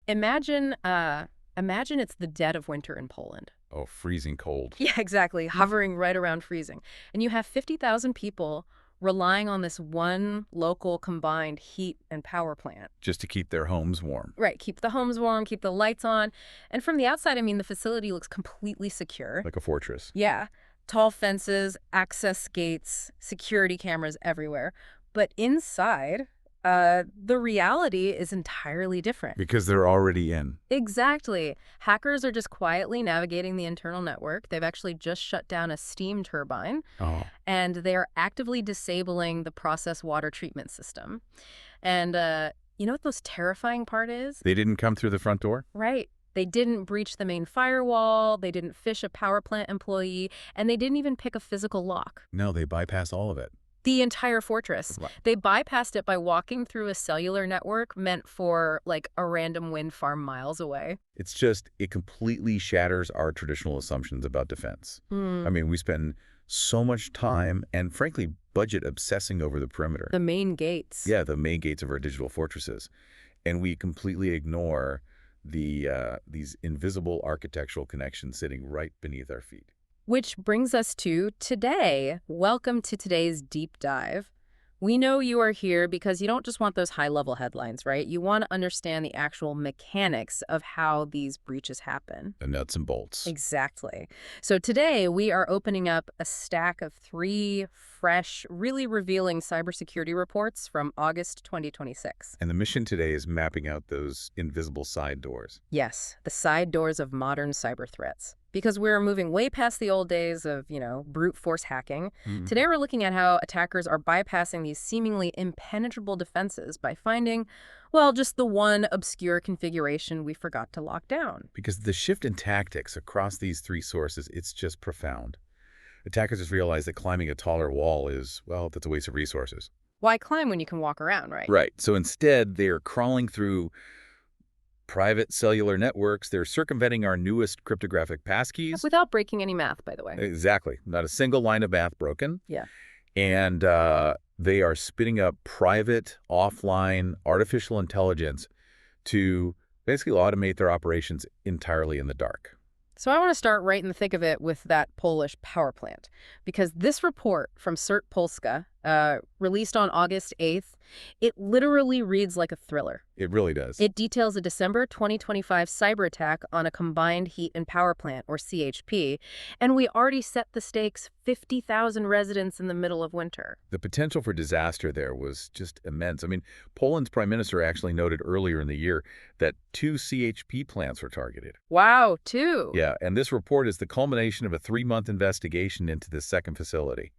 Imagine it's the dead of winter in Poland. Oh, freezing cold. Yeah, exactly, hovering right around freezing. And you have 50,000 people relying on this one local combined heat and power plant. Just to keep their homes warm. Right, keep the homes warm, keep the lights on. And from the outside, I mean, the facility looks completely secure. Like a fortress. Yeah, tall fences, access gates, security cameras everywhere. But inside, the reality is entirely different. Because they're already in. Exactly. Hackers are just quietly navigating the internal network. They've actually just shut down a steam turbine, Oh. and they are actively disabling the process water treatment system. And you know what the most terrifying part is? They didn't come through the front door? Right. They didn't breach the main firewall, they didn't phish a power plant employee, and they didn't even pick a physical lock. No, they bypassed all of it. The entire fortress. Right. They bypassed it by walking through a cellular network meant for, like, a random wind farm miles away. It's just, it completely shatters our traditional assumptions about defense. I mean, we spend so much time and, frankly, budget obsessing over the perimeter. The main gates. Yeah, the main gates of our digital fortresses. And we completely ignore these invisible architectural connections sitting right beneath our feet. Which brings us to today. Welcome to today's deep dive. We know you are here because you don't just want those high-level headlines, right? You want to understand the actual mechanics of how these breaches happen. The nuts and bolts. Exactly. So today we are opening up a stack of 3 fresh, really revealing cybersecurity reports from August 2026. And the mission today is mapping out those invisible side doors. Yes, the side doors of modern cyber threats. Because we're moving way past the old days of, brute force hacking. Today we're looking at how attackers are bypassing these seemingly impenetrable defenses by finding, well, just the one obscure configuration we forgot to lock down. Because the shift in tactics across these 3 sources, it's just profound. Attackers just realize that climbing a taller wall is, well, that's a waste of resources. Why climb when you can walk around, right? Right. So instead, they are crawling through private cellular networks. They're circumventing our newest cryptographic passkeys. Without breaking any math, by the way. Exactly. Not a single line of math broken. Yeah. And they are spinning up private, offline, artificial intelligence to basically automate their operations entirely in the dark. So I want to start right in the thick of it with that Polish power plant, because this report from CERT Polska, released on August 8th, it literally reads like a thriller. It really does. It details a December 2025 cyber attack on a combined heat and power plant, or CHP, and we already set the stakes: 50,000 residents in the middle of winter. The potential for disaster there was just immense. I mean, Poland's prime minister actually noted earlier in the year that 2 CHP plants were targeted. Wow, 2? Yeah, and this report is the culmination of a 3-month investigation into this second facility.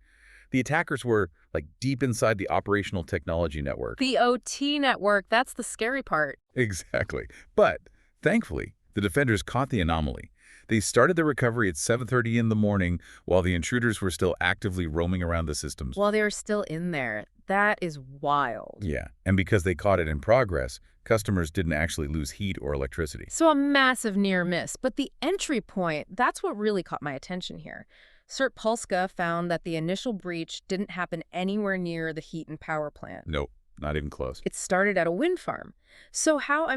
The attackers were, like, deep inside the operational technology network. The OT network, that's the scary part. Exactly. But, thankfully, the defenders caught the anomaly. They started the recovery at 7:30 in the morning while the intruders were still actively roaming around the systems. While they were still in there. That is wild. Yeah, and because they caught it in progress, customers didn't actually lose heat or electricity. So a massive near miss. But the entry point, that's what really caught my attention here. CERT Polska found that the initial breach didn't happen anywhere near the heat and power plant. Nope, not even close. It started at a wind farm. So how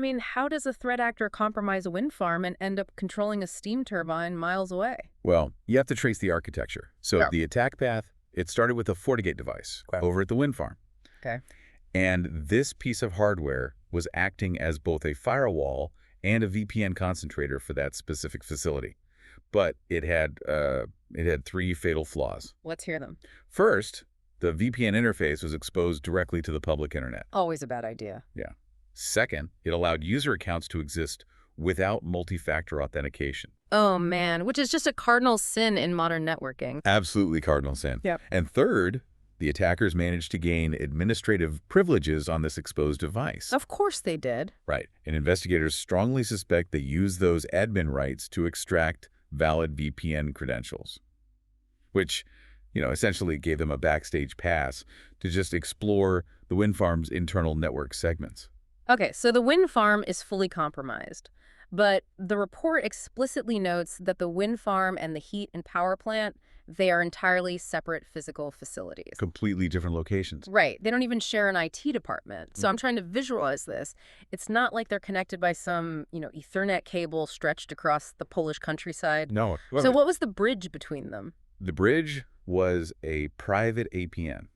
does a threat actor compromise a wind farm and end up controlling a steam turbine miles away? Well, you have to trace the architecture. So Yeah. the attack path, it started with a FortiGate device over at the wind farm. Okay. And this piece of hardware was acting as both a firewall and a VPN concentrator for that specific facility. But it had 3 fatal flaws. Let's hear them. First, the VPN interface was exposed directly to the public internet. Always a bad idea. Yeah. Second, it allowed user accounts to exist without multi-factor authentication. Oh, man, which is just a cardinal sin in modern networking. Absolutely cardinal sin. Yep. And third, the attackers managed to gain administrative privileges on this exposed device. Of course they did. Right. And investigators strongly suspect they used those admin rights to extract valid VPN credentials, which, essentially gave them a backstage pass to just explore the wind farm's internal network segments. Okay, so the wind farm is fully compromised, but the report explicitly notes that the wind farm and the heat and power plant They are entirely separate physical facilities. Completely different locations. Right. They don't even share an IT department. So I'm trying to visualize this. It's not like they're connected by some, Ethernet cable stretched across the Polish countryside. No. So what was the bridge between them? The bridge was a private APN,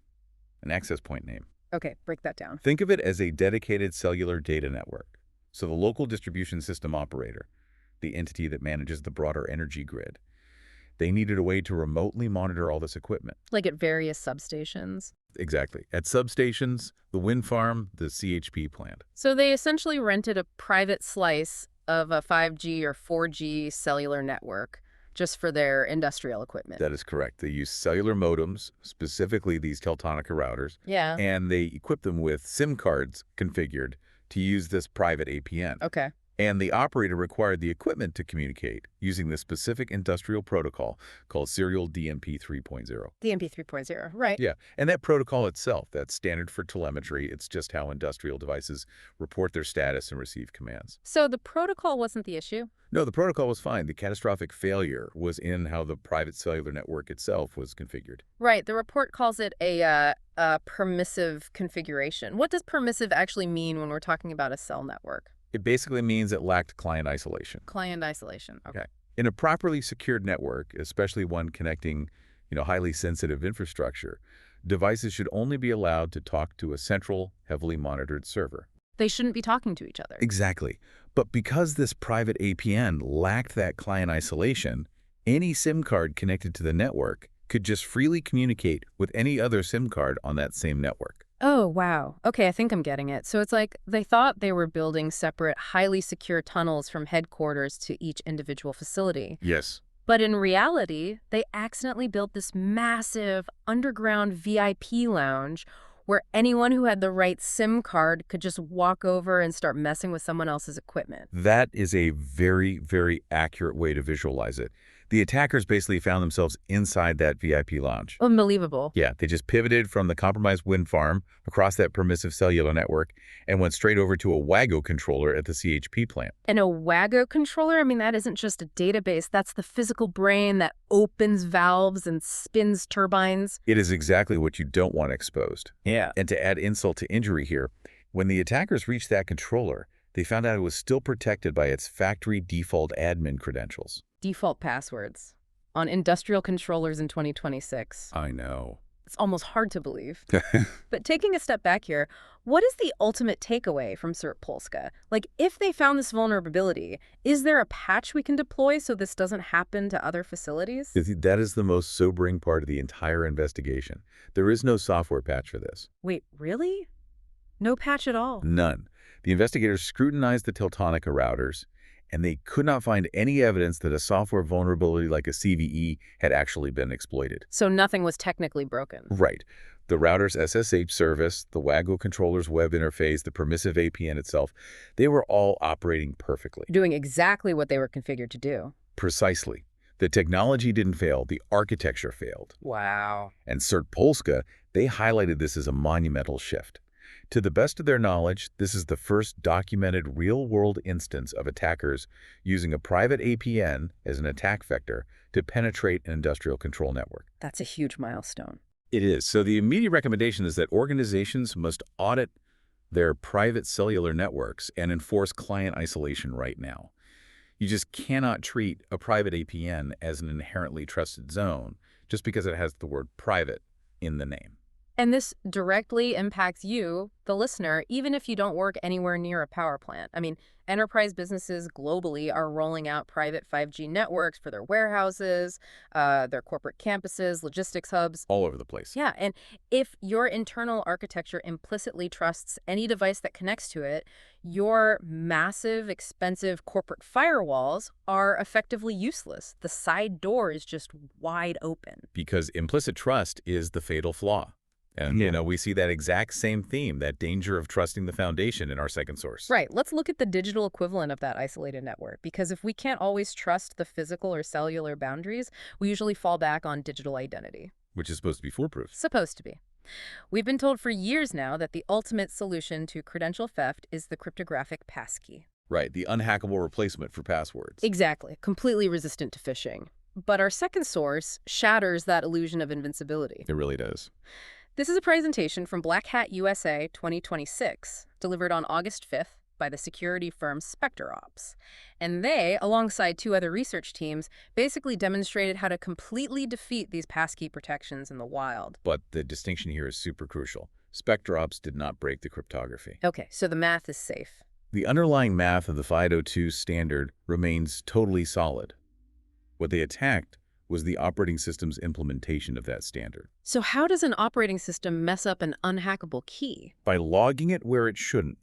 an access point name. Okay, break that down. Think of it as a dedicated cellular data network. So the local distribution system operator, the entity that manages the broader energy grid, they needed a way to remotely monitor all this equipment. Like at various substations? Exactly. At substations, the wind farm, the CHP plant. So they essentially rented a private slice of a 5G or 4G cellular network just for their industrial equipment. That is correct. They use cellular modems, specifically these Teltonica routers. Yeah. And they equip them with SIM cards configured to use this private APN. Okay. And the operator required the equipment to communicate using the specific industrial protocol called Serial DMP 3.0. DMP 3.0, right. Yeah, and that protocol itself, that's standard for telemetry. It's just how industrial devices report their status and receive commands. So the protocol wasn't the issue? No, the protocol was fine. The catastrophic failure was in how the private cellular network itself was configured. Right. The report calls it a permissive configuration. What does permissive actually mean when we're talking about a cell network? It basically means it lacked client isolation. Client isolation. Okay. In a properly secured network, especially one connecting, highly sensitive infrastructure, devices should only be allowed to talk to a central, heavily monitored server. They shouldn't be talking to each other. Exactly. But because this private APN lacked that client isolation, any SIM card connected to the network could just freely communicate with any other SIM card on that same network. Oh, wow. Okay, I think I'm getting it. So it's like they thought they were building separate, highly secure tunnels from headquarters to each individual facility. Yes. But in reality, they accidentally built this massive underground VIP lounge where anyone who had the right SIM card could just walk over and start messing with someone else's equipment. That is a very, very accurate way to visualize it. The attackers basically found themselves inside that VIP lounge. Unbelievable. Yeah, they just pivoted from the compromised wind farm across that permissive cellular network and went straight over to a WAGO controller at the CHP plant. And a WAGO controller? I mean, that isn't just a database. That's the physical brain that opens valves and spins turbines. It is exactly what you don't want exposed. Yeah. And to add insult to injury here, when the attackers reached that controller, they found out it was still protected by its factory default admin credentials. Default passwords on industrial controllers in 2026. I know. It's almost hard to believe. But taking a step back here, what is the ultimate takeaway from CERT Polska? Like, if they found this vulnerability, is there a patch we can deploy so this doesn't happen to other facilities? That is the most sobering part of the entire investigation. There is no software patch for this. Wait, really? No patch at all? None. The investigators scrutinized the Teltonica routers, and they could not find any evidence that a software vulnerability like a CVE had actually been exploited. So nothing was technically broken? Right. The router's SSH service, the WAGO controller's web interface, the permissive APN itself, they were all operating perfectly. Doing exactly what they were configured to do. Precisely. The technology didn't fail, the architecture failed. Wow. And CERT Polska, they highlighted this as a monumental shift. To the best of their knowledge, this is the first documented real-world instance of attackers using a private APN as an attack vector to penetrate an industrial control network. That's a huge milestone. It is. So the immediate recommendation is that organizations must audit their private cellular networks and enforce client isolation right now. You just cannot treat a private APN as an inherently trusted zone just because it has the word private in the name. And this directly impacts you, the listener, even if you don't work anywhere near a power plant. I mean, enterprise businesses globally are rolling out private 5G networks for their warehouses, their corporate campuses, logistics hubs. All over the place. Yeah, and if your internal architecture implicitly trusts any device that connects to it, your massive, expensive corporate firewalls are effectively useless. The side door is just wide open. Because implicit trust is the fatal flaw. And, we see that exact same theme, that danger of trusting the foundation in our second source. Right. Let's look at the digital equivalent of that isolated network, because if we can't always trust the physical or cellular boundaries, we usually fall back on digital identity. Which is supposed to be foolproof. Supposed to be. We've been told for years now that the ultimate solution to credential theft is the cryptographic passkey. Right, the unhackable replacement for passwords. Exactly. Completely resistant to phishing. But our second source shatters that illusion of invincibility. It really does. This is a presentation from Black Hat USA 2026, delivered on August 5th by the security firm SpecterOps. And they, alongside two other research teams, basically demonstrated how to completely defeat these passkey protections in the wild. But the distinction here is super crucial. SpecterOps did not break the cryptography. Okay, so the math is safe. The underlying math of the 502 standard remains totally solid. What they attacked was the operating system's implementation of that standard. So how does an operating system mess up an unhackable key? By logging it where it shouldn't.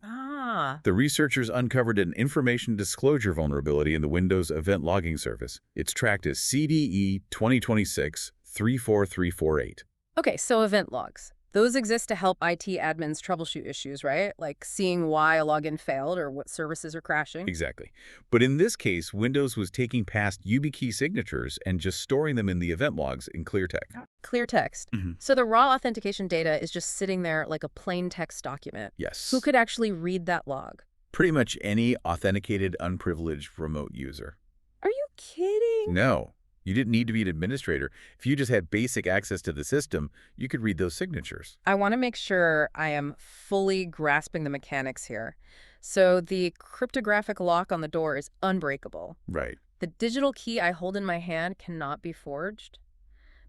The researchers uncovered an information disclosure vulnerability in the Windows Event Logging Service. It's tracked as CDE 2026-34348. Okay, so event logs. Those exist to help IT admins troubleshoot issues, right? Like seeing why a login failed or what services are crashing. Exactly. But in this case, Windows was taking past YubiKey signatures and just storing them in the event logs in clear text. Clear text. So the raw authentication data is just sitting there like a plain text document. Yes. Who could actually read that log? Pretty much any authenticated, unprivileged remote user. Are you kidding? No. You didn't need to be an administrator. If you just had basic access to the system, you could read those signatures. I want to make sure I am fully grasping the mechanics here. So the cryptographic lock on the door is unbreakable. Right. The digital key I hold in my hand cannot be forged.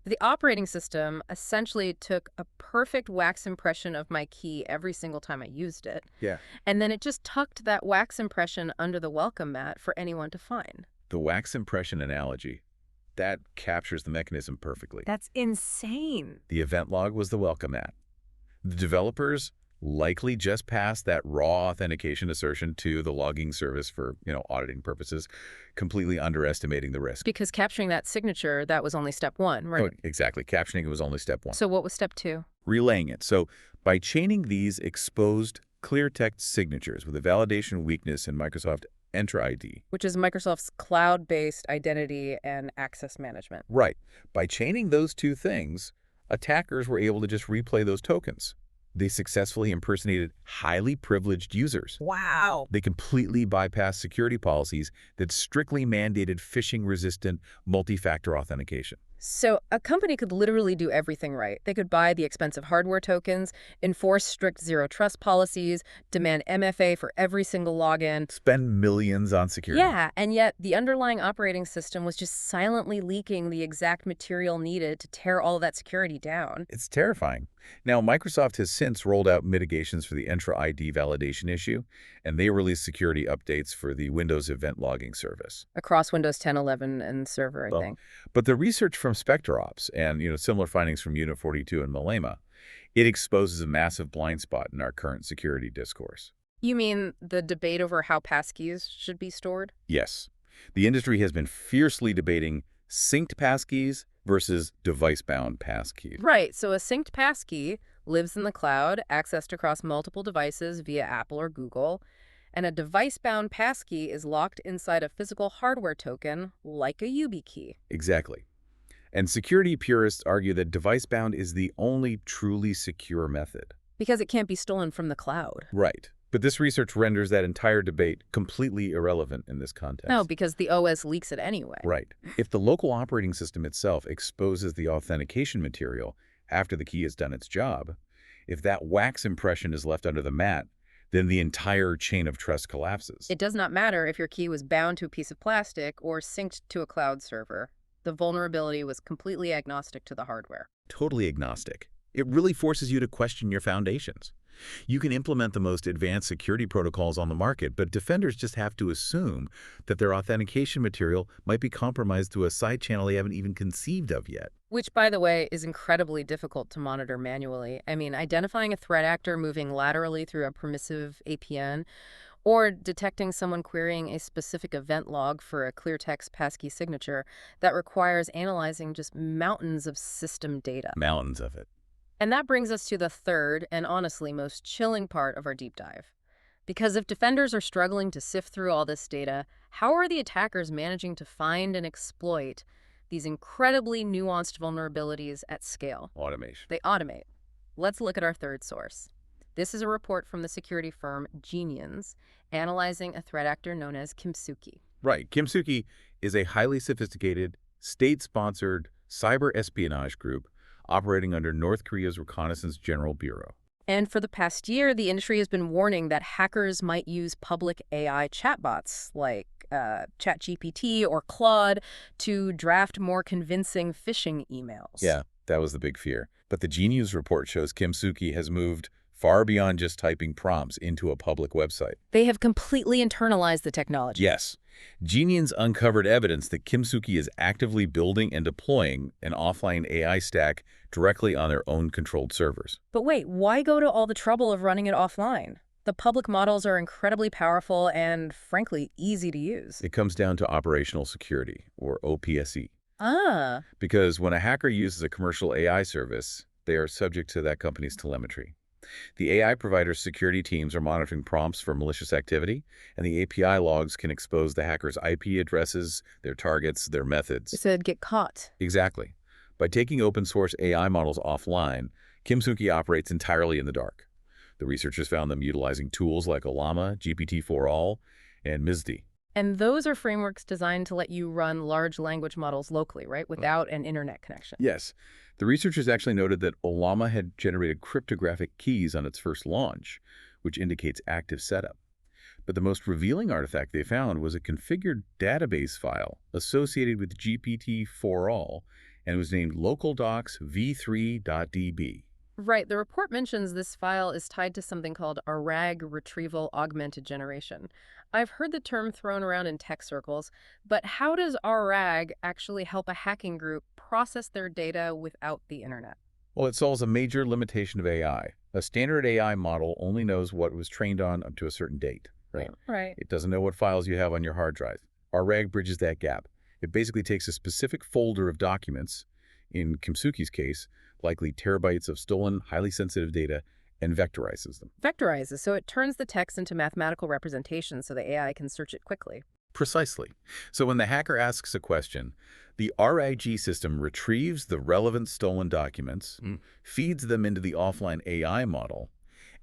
The operating system essentially took a perfect wax impression of my key every single time I used it. Yeah. And then it just tucked that wax impression under the welcome mat for anyone to find. The wax impression analogy. That captures the mechanism perfectly. That's insane. The event log was the welcome mat. The developers likely just passed that raw authentication assertion to the logging service for, auditing purposes, completely underestimating the risk. Because capturing that signature, that was only step one, right? Oh, exactly. Captioning it was only step one. So what was step two? Relaying it. So by chaining these exposed clear text signatures with a validation weakness in Microsoft Entra ID. Which is Microsoft's cloud-based identity and access management. Right. By chaining those two things, attackers were able to just replay those tokens. They successfully impersonated highly privileged users. Wow. They completely bypassed security policies that strictly mandated phishing-resistant multi-factor authentication. So a company could literally do everything right. They could buy the expensive hardware tokens, enforce strict zero-trust policies, demand MFA for every single login. Spend millions on security. Yeah, and yet the underlying operating system was just silently leaking the exact material needed to tear all of that security down. It's terrifying. Now, Microsoft has since rolled out mitigations for the Entra ID validation issue, and they released security updates for the Windows Event Logging Service. Across Windows 10, 11, and Server, I think. But the research from SpecterOps and similar findings from Unit 42 and Malema, it exposes a massive blind spot in our current security discourse. You mean the debate over how passkeys should be stored? Yes. The industry has been fiercely debating synced passkeys versus device-bound passkeys. Right, so a synced passkey lives in the cloud, accessed across multiple devices via Apple or Google, and a device-bound passkey is locked inside a physical hardware token like a YubiKey. Exactly. And security purists argue that device-bound is the only truly secure method. Because it can't be stolen from the cloud. Right. But this research renders that entire debate completely irrelevant in this context. No, because the OS leaks it anyway. Right. If the local operating system itself exposes the authentication material after the key has done its job, if that wax impression is left under the mat, then the entire chain of trust collapses. It does not matter if your key was bound to a piece of plastic or synced to a cloud server. The vulnerability was completely agnostic to the hardware. Totally agnostic. It really forces you to question your foundations. You can implement the most advanced security protocols on the market, but defenders just have to assume that their authentication material might be compromised through a side channel they haven't even conceived of yet. Which, by the way, is incredibly difficult to monitor manually. I mean, identifying a threat actor moving laterally through a permissive APN, or detecting someone querying a specific event log for a clear text passkey signature, that requires analyzing just mountains of system data. Mountains of it. And that brings us to the third and honestly most chilling part of our deep dive. Because if defenders are struggling to sift through all this data, how are the attackers managing to find and exploit these incredibly nuanced vulnerabilities at scale? Automation. They automate. Let's look at our third source. This is a report from the security firm Genians, analyzing a threat actor known as Kimsuky. Right. Kimsuky is a highly sophisticated state-sponsored cyber espionage group operating under North Korea's Reconnaissance General Bureau. And for the past year, the industry has been warning that hackers might use public AI chatbots like ChatGPT or Claude to draft more convincing phishing emails. Yeah, that was the big fear. But the Genius report shows Kimsuky has moved far beyond just typing prompts into a public website. They have completely internalized the technology. Yes. Genius uncovered evidence that Kimsuky is actively building and deploying an offline AI stack directly on their own controlled servers. But wait, why go to all the trouble of running it offline? The public models are incredibly powerful and, frankly, easy to use. It comes down to operational security, or OPSE. Ah. Because when a hacker uses a commercial AI service, they are subject to that company's telemetry. The AI provider's security teams are monitoring prompts for malicious activity, and the API logs can expose the hacker's IP addresses, their targets, their methods. It said get caught. Exactly. By taking open-source AI models offline, Kimsuky operates entirely in the dark. The researchers found them utilizing tools like Llama, GPT-4all, and MISD. And those are frameworks designed to let you run large language models locally, right, without an internet connection. Yes. The researchers actually noted that Llama had generated cryptographic keys on its first launch, which indicates active setup. But the most revealing artifact they found was a configured database file associated with GPT-4all and was named localdocs v3.db. Right. The report mentions this file is tied to something called a RAG retrieval augmented generation. I've heard the term thrown around in tech circles, but how does RAG actually help a hacking group process their data without the internet? Well, it solves a major limitation of AI. A standard AI model only knows what it was trained on up to a certain date, right? Right. It doesn't know what files you have on your hard drive. RAG bridges that gap. It basically takes a specific folder of documents, in Kimsuky's case, likely terabytes of stolen, highly sensitive data, and vectorizes them. Vectorizes, so it turns the text into mathematical representations so the AI can search it quickly. Precisely. So when the hacker asks a question, the RAG system retrieves the relevant stolen documents, feeds them into the offline AI model,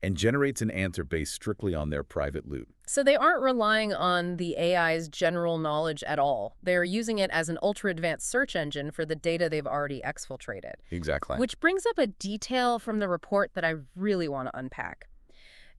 and generates an answer based strictly on their private loot. So they aren't relying on the AI's general knowledge at all. They're using it as an ultra-advanced search engine for the data they've already exfiltrated. Exactly. Which brings up a detail from the report that I really want to unpack.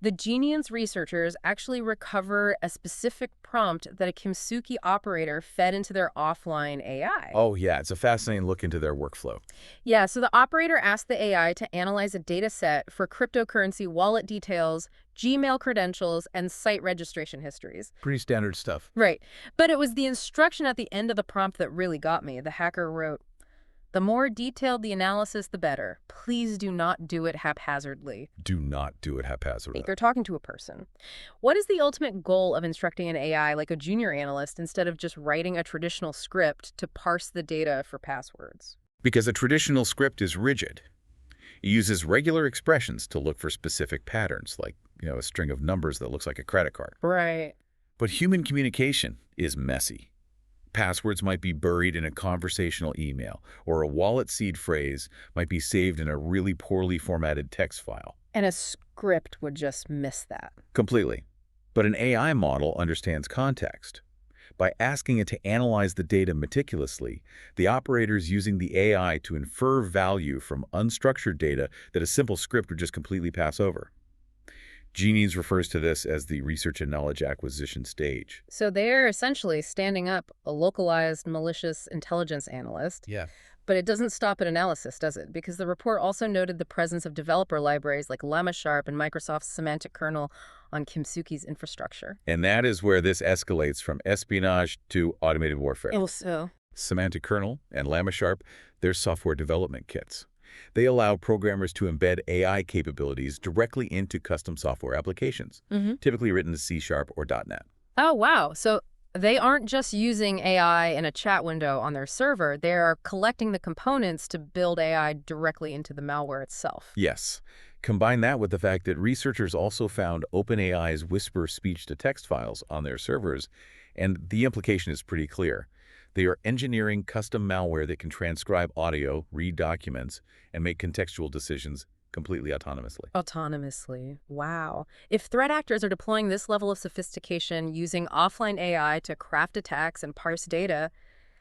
The Genius researchers actually recover a specific prompt that a Kimsuky operator fed into their offline AI. Oh, yeah. It's a fascinating look into their workflow. Yeah, so the operator asked the AI to analyze a data set for cryptocurrency wallet details, Gmail credentials, and site registration histories. Pretty standard stuff. Right. But it was the instruction at the end of the prompt that really got me. The hacker wrote, "The more detailed the analysis, the better. Please do not do it haphazardly." Do not do it haphazardly. They're talking to a person. What is the ultimate goal of instructing an AI like a junior analyst instead of just writing a traditional script to parse the data for passwords? Because a traditional script is rigid. It uses regular expressions to look for specific patterns, like, a string of numbers that looks like a credit card. Right. But human communication is messy. Passwords might be buried in a conversational email, or a wallet seed phrase might be saved in a really poorly formatted text file. And a script would just miss that. Completely. But an AI model understands context. By asking it to analyze the data meticulously, the operator is using the AI to infer value from unstructured data that a simple script would just completely pass over. Genius refers to this as the research and knowledge acquisition stage. So they're essentially standing up a localized malicious intelligence analyst. Yeah. But it doesn't stop at analysis, does it? Because the report also noted the presence of developer libraries like Llama Sharp and Microsoft's semantic kernel on Kimsuky's infrastructure. And that is where this escalates from espionage to automated warfare. Also, Semantic kernel and Llama Sharp, they're software development kits. They allow programmers to embed AI capabilities directly into custom software applications, typically written in C# or .NET. oh, wow. So they aren't just using AI in a chat window on their server. They are collecting the components to build AI directly into the malware itself. Yes. Combine that with the fact that researchers also found OpenAI's Whisper speech-to-text files on their servers, and the implication is pretty clear. They are engineering custom malware that can transcribe audio, read documents, and make contextual decisions completely autonomously. Autonomously. Wow. If threat actors are deploying this level of sophistication using offline AI to craft attacks and parse data,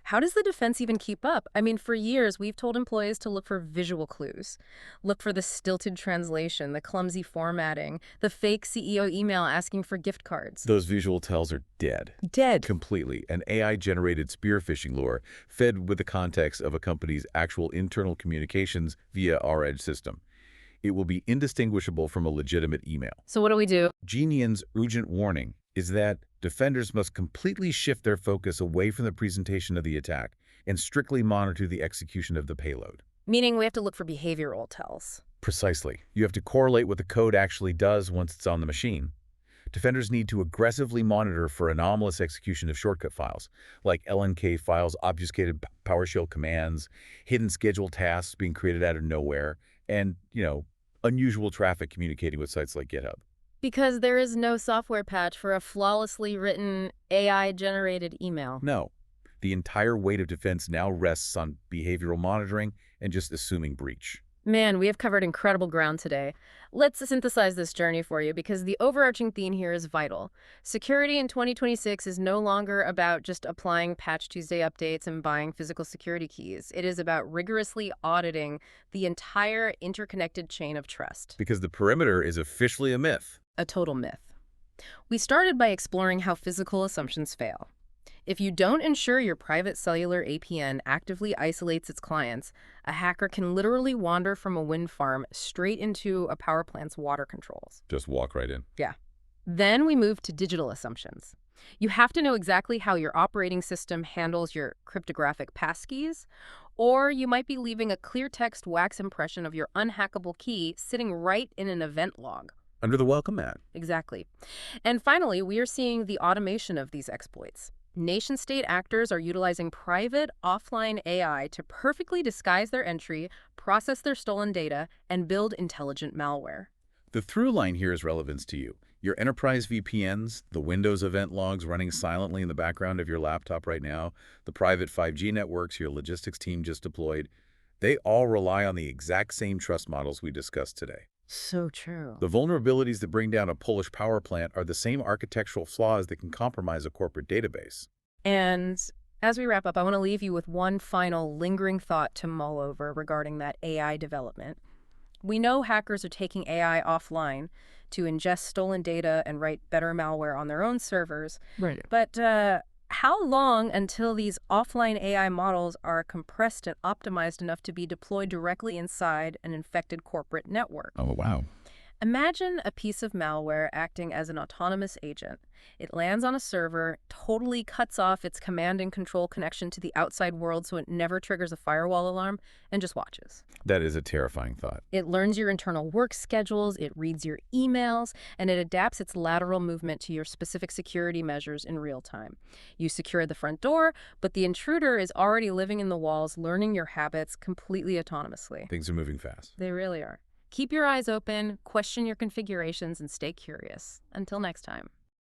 How does the defense even keep up? I mean, for years, we've told employees to look for visual clues. Look for the stilted translation, the clumsy formatting, the fake CEO email asking for gift cards. Those visual tells are dead. Dead. Completely. An AI-generated spear phishing lure fed with the context of a company's actual internal communications via our edge system. It will be indistinguishable from a legitimate email. So what do we do? Genian's urgent warning is that defenders must completely shift their focus away from the presentation of the attack and strictly monitor the execution of the payload. Meaning we have to look for behavioral tells. Precisely. You have to correlate what the code actually does once it's on the machine. Defenders need to aggressively monitor for anomalous execution of shortcut files, like LNK files, obfuscated PowerShell commands, hidden scheduled tasks being created out of nowhere, and, unusual traffic communicating with sites like GitHub. Because there is no software patch for a flawlessly written AI-generated email. No. The entire weight of defense now rests on behavioral monitoring and just assuming breach. Man, we have covered incredible ground today. Let's synthesize this journey for you because the overarching theme here is vital. Security in 2026 is no longer about just applying Patch Tuesday updates and buying physical security keys. It is about rigorously auditing the entire interconnected chain of trust. Because the perimeter is officially a myth. A total myth. We started by exploring how physical assumptions fail. If you don't ensure your private cellular APN actively isolates its clients, a hacker can literally wander from a wind farm straight into a power plant's water controls. Just walk right in. Yeah. Then we move to digital assumptions. You have to know exactly how your operating system handles your cryptographic passkeys, or you might be leaving a clear text wax impression of your unhackable key sitting right in an event log. Under the welcome mat. Exactly. And finally, we are seeing the automation of these exploits. Nation-state actors are utilizing private, offline AI to perfectly disguise their entry, process their stolen data, and build intelligent malware. The through line here is relevance to you. Your enterprise VPNs, the Windows event logs running silently in the background of your laptop right now, the private 5G networks your logistics team just deployed, they all rely on the exact same trust models we discussed today. So true. The vulnerabilities that bring down a Polish power plant are the same architectural flaws that can compromise a corporate database. And as we wrap up, I want to leave you with one final lingering thought to mull over regarding that AI development. We know hackers are taking AI offline to ingest stolen data and write better malware on their own servers. Right. But how long until these offline AI models are compressed and optimized enough to be deployed directly inside an infected corporate network? Oh, wow. Imagine a piece of malware acting as an autonomous agent. It lands on a server, totally cuts off its command and control connection to the outside world so it never triggers a firewall alarm, and just watches. That is a terrifying thought. It learns your internal work schedules, it reads your emails, and it adapts its lateral movement to your specific security measures in real time. You secure the front door, but the intruder is already living in the walls, learning your habits completely autonomously. Things are moving fast. They really are. Keep your eyes open, question your configurations, and stay curious. Until next time.